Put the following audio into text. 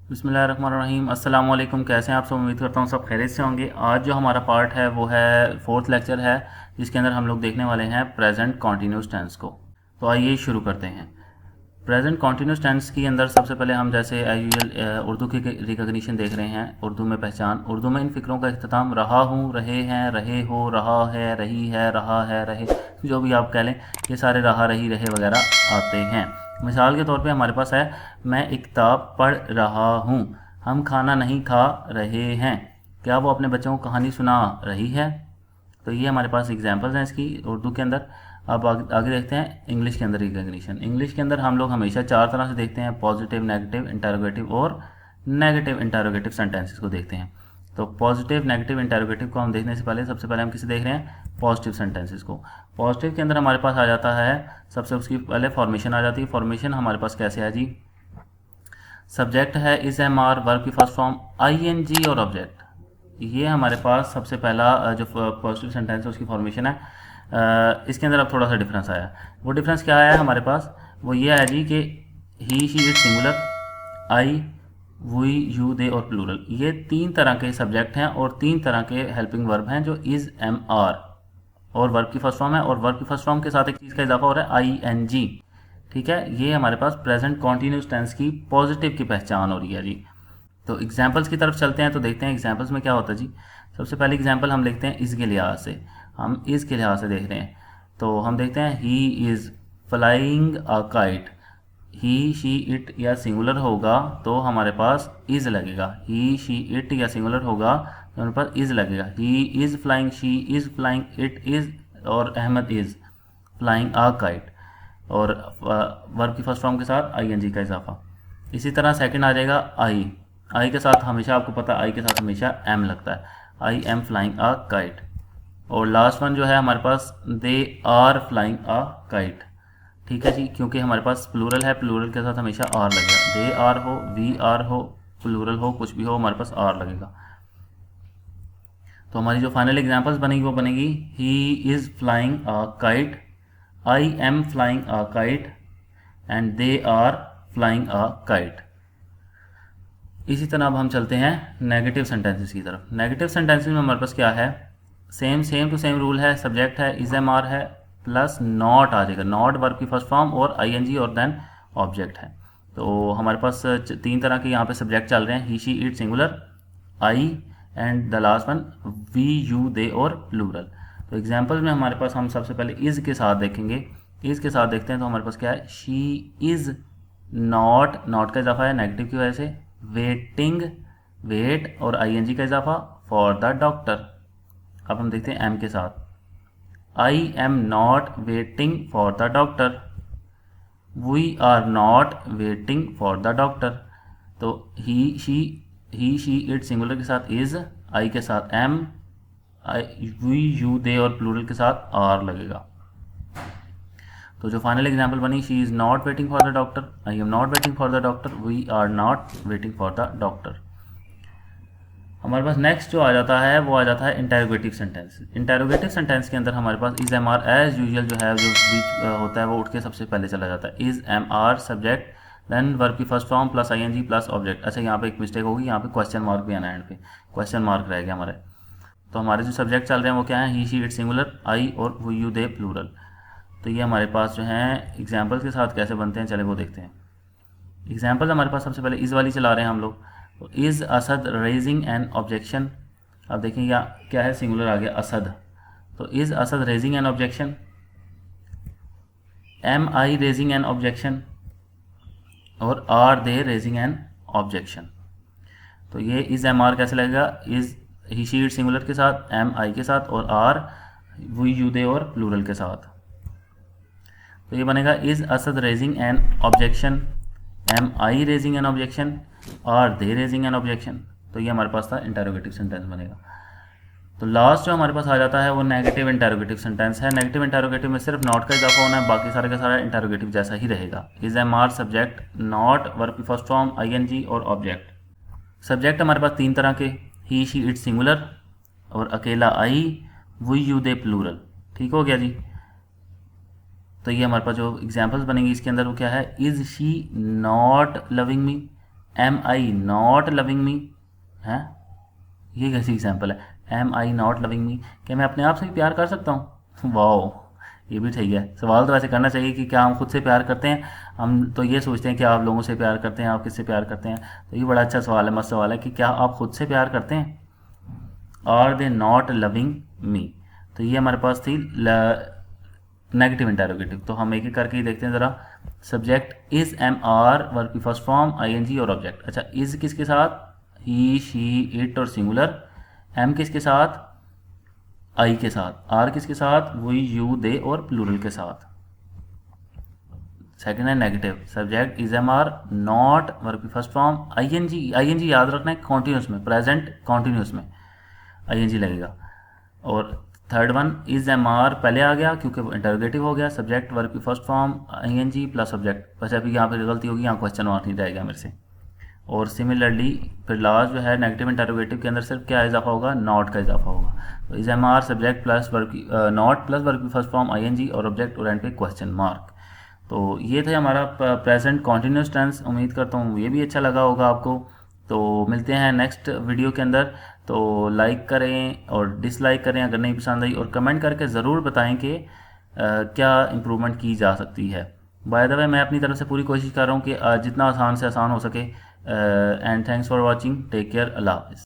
बिस्मिल्लाहिर्रहमानिर्रहीम। अस्सलाम वालेकुम। कैसे हैं आप सब? उम्मीद करता हूँ सब खैरियत से होंगे। आज जो हमारा पार्ट है वो है फोर्थ लेक्चर है, जिसके अंदर हम लोग देखने वाले हैं प्रेजेंट कॉन्टीन्यूस टेंस को। तो आइए शुरू करते हैं। प्रेजेंट कॉन्टीन्यूस टेंस के अंदर सबसे पहले हम जैसे एज यूजुअल उर्दू की रिकॉग्निशन देख रहे हैं। उर्दू में पहचान, उर्दू में इन फ़िक्रों का इख्तिताम। रहा हूँ, रहे हैं, रहे हो, रहा है, रही है, रहा है, रहे, जो भी आप कह लें, ये सारे रहा, रही, रहे वगैरह आते हैं। मिसाल के तौर पे हमारे पास है, मैं एक किताब पढ़ रहा हूँ। हम खाना नहीं खा रहे हैं। क्या वो अपने बच्चों को कहानी सुना रही है? तो ये हमारे पास एग्जांपल्स हैं इसकी उर्दू के अंदर। अब आगे देखते हैं इंग्लिश के अंदर रिकग्निशन। इंग्लिश के अंदर हम लोग हमेशा चार तरह से देखते हैं, पॉजिटिव, नेगेटिव, इंटरोगेटिव और नेगेटिव इंटरोगेटिव सेंटेंसेस को देखते हैं। तो पॉजिटिव, नेगेटिव, इंटरोगेटिव को हम देखने से पहले सबसे पहले हम किसे देख रहे हैं? पॉजिटिव सेंटेंसेस को। पॉजिटिव के अंदर हमारे पास आ जाता है, सबसे उसकी पहले फॉर्मेशन आ जाती है। फॉर्मेशन हमारे पास कैसे है जी? सब्जेक्ट है इज एम आर, वर्ब की first form I N G और ऑब्जेक्ट। ये हमारे पास सबसे पहला जो पॉजिटिव सेंटेंस है उसकी फॉर्मेशन है। इसके अंदर अब थोड़ा सा डिफरेंस आया। वो डिफरेंस क्या आया हमारे पास? वो ये है जी कि he she it singular, I we you they और प्लूरल, ये तीन तरह के सब्जेक्ट हैं और तीन तरह के हेल्पिंग वर्ब हैं जो इज एम आर और वर्ब की फर्स्ट फॉर्म है। और वर्ब की फर्स्ट फॉर्म के साथ एक चीज़ का इजाफा हो रहा है, आई एन जी। ठीक है, ये हमारे पास प्रेजेंट कॉन्टीन्यूस टेंस की पॉजिटिव की पहचान हो रही है जी। तो एग्जाम्पल्स की तरफ चलते हैं, तो देखते हैं एग्जाम्पल्स में क्या होता है जी। सबसे पहले एग्जाम्पल हम देखते हैं इस के लिहाज से। हम इस के लिहाज से देख रहे हैं, तो हम देखते हैं he is flying a kite. He she it या सिंगुलर होगा तो हमारे पास इज़ लगेगा। ही शी इट या सिंगुलर होगा तो हमारे पास इज़ लगेगा। He is flying, she is flying, it is और Ahmed is flying a kite. और वर्ब की फर्स्ट फॉर्म के साथ आई एन जी का इजाफा। इसी तरह सेकंड आ जाएगा आई। आई के साथ हमेशा, आपको पता है आई के साथ हमेशा एम लगता है। I am flying a kite. और लास्ट वन जो है हमारे पास, they are flying a kite. ठीक है जी, क्योंकि हमारे पास प्लूरल है, प्लूरल के साथ हमेशा आर लगेगा। दे आर हो, वी आर हो, प्लूरल हो, कुछ भी हो, हमारे पास आर लगेगा। तो हमारी जो फाइनल एग्जांपल्स बनेगी वो बनेगी, he is flying a kite, I am flying a kite and they are flying a kite. इसी तरह अब हम चलते हैं नेगेटिव सेंटेंसेस की तरफ। नेगेटिव सेंटेंसेस में हमारे पास क्या है? सेम टू सेम रूल है। सब्जेक्ट है इज एम आर है, प्लस नॉट आ जाएगा। नॉट वर्ब की फर्स्ट फॉर्म और आई एन जी और देन ऑब्जेक्ट है। तो हमारे पास तीन तरह के यहाँ पे सब्जेक्ट चल रहे हैं, he she it singular, I and the last one we you they और प्लूरल। तो एग्जाम्पल में हमारे पास हम सबसे पहले इज़ के साथ देखेंगे। इज़ के साथ देखते हैं तो हमारे पास क्या है? शी इज़ नॉट, नॉट का इजाफा है नेगेटिव की वजह से, वेटिंग, वेट और आई एन जी का इजाफा, फॉर द डॉक्टर। अब हम देखते हैं एम के साथ, I am not waiting for the doctor, we are not waiting for the doctor. तो ही शी इट सिंगुलर के साथ इज, आई के साथ एम, वी यू दे और प्लूरल के साथ आर लगेगा। तो जो फाइनल एग्जांपल बनी, she is not waiting for the doctor, I am not waiting for the doctor, we are not waiting for the doctor. हमारे पास नेक्स्ट जो आ जाता है वो आ जाता है इंटेरोगेटिव सेंटेंस। इंटेरोगेटिव सेंटेंस के अंदर हमारे पास is am are as usual जो है, जो बीच होता है वो उठ के सबसे पहले चला जाता है। Is am are subject, then verb की first form plus I N G plus object. अच्छा, यहाँ पे एक मिस्टेक होगी, यहाँ पे क्वेश्चन मार्क भी आना है, एंड पे क्वेश्चन मार्क रह गया हमारे। तो हमारे जो सब्जेक्ट चल रहे हैं वो क्या है? ही शी इट सिंगुलर, आई और वी यू दे प्लूरल। तो ये हमारे पास जो हैं एग्जाम्पल्स के साथ कैसे बनते हैं, चले वो देखते हैं। एग्जाम्पल हमारे पास सबसे पहले इज़ वाली चला रहे हैं हम लोग। तो is Asad raising an objection. अब देखिए क्या है, सिंगुलर आ गया असद। तो is Asad raising an objection, am I raising an objection और are they raising an objection. तो ये इज़ एम आर कैसे लगेगा? Is he she it singular के साथ, एम आई के साथ और आर वी यू दे और प्लूरल के साथ। तो ये बनेगा is Asad raising an objection, am I raising an objection, are they raising an objection. तो ये हमारे पास था इंटेरोगेटिव सेंटेंस बनेगा। तो लास्ट जो हमारे पास आ जाता है वो नेगेटिव इंटेरोगेटिव सेंटेंस है। नेगेटिव इंटेरोगेटिव में सिर्फ नॉट का इजाफा होना है, बाकी सारे का सारा इंटेरोगेटिव जैसा ही रहेगा। Is am are subject, not verb की first form, I N G और ऑब्जेक्ट। सब्जेक्ट हमारे पास तीन तरह के, ही शी इट सिंगुलर और अकेला आई, वी यू दे प्लूरल। ठीक हो गया जी। तो ये हमारे पास जो एग्जाम्पल्स बनेंगे इसके अंदर वो क्या है? Is she not loving me, am I not loving me है, ये कैसी एग्जाम्पल है? Am I not loving me, क्या मैं अपने आप से भी प्यार कर सकता हूँ? वाओ, ये भी ठीक है। सवाल तो ऐसे करना चाहिए कि क्या हम खुद से प्यार करते हैं? हम तो ये सोचते हैं कि आप लोगों से प्यार करते हैं, आप किससे प्यार करते हैं। तो ये बड़ा अच्छा सवाल है, मस्त सवाल है कि क्या आप खुद से प्यार करते हैं? Are they not loving me, तो ये हमारे पास थी नेगेटिव इंटेरोगेटिव। तो हम एक एक करके ही देखते हैं ज़रा। Subject is am are, verb की first form I N G और ऑब्जेक्ट। अच्छा, इज़ किसके साथ? ही शी इट और सिंगुलर। एम किसके साथ? आई के साथ। आर किसके साथ? वही यू दे और प्लूरल के साथ। सेकेंड है negative, subject is am are, not, verb की first form I N G. I N G याद रखना है कॉन्टिन्यूस में, प्रेजेंट कॉन्टिन्यूस में आई एन जी लगेगा। और third one is am are पहले आ गया क्योंकि इंटरोगेटिव हो गया, सब्जेक्ट वर्ब की first form I N G plus subject. बस अभी यहाँ पर गलती होगी, यहाँ क्वेश्चन मार्क नहीं रहेगा मेरे से। और सिमिलरली फिर लास्ट जो है नेगेटिव इंटरोगेटिव के अंदर सिर्फ क्या इजाफा होगा? नॉट का इजाफा होगा। तो is am are subject plus verb की नॉट प्लस वर्ब की first form I N G और ऑब्जेक्ट और एंड पे क्वेश्चन मार्क। तो ये थे हमारा प्रेजेंट कॉन्टिन्यूस टेंस। उम्मीद करता हूँ ये भी अच्छा लगा होगा आपको। तो मिलते हैं नेक्स्ट वीडियो के अंदर। तो लाइक करें और डिसलाइक करें अगर नहीं पसंद आई, और कमेंट करके ज़रूर बताएं कि क्या इम्प्रूवमेंट की जा सकती है। बाय द वे मैं अपनी तरफ से पूरी कोशिश कर रहा हूँ कि जितना आसान से आसान हो सके। And thanks for watching, take care, अल्लाह हाफ़िज़।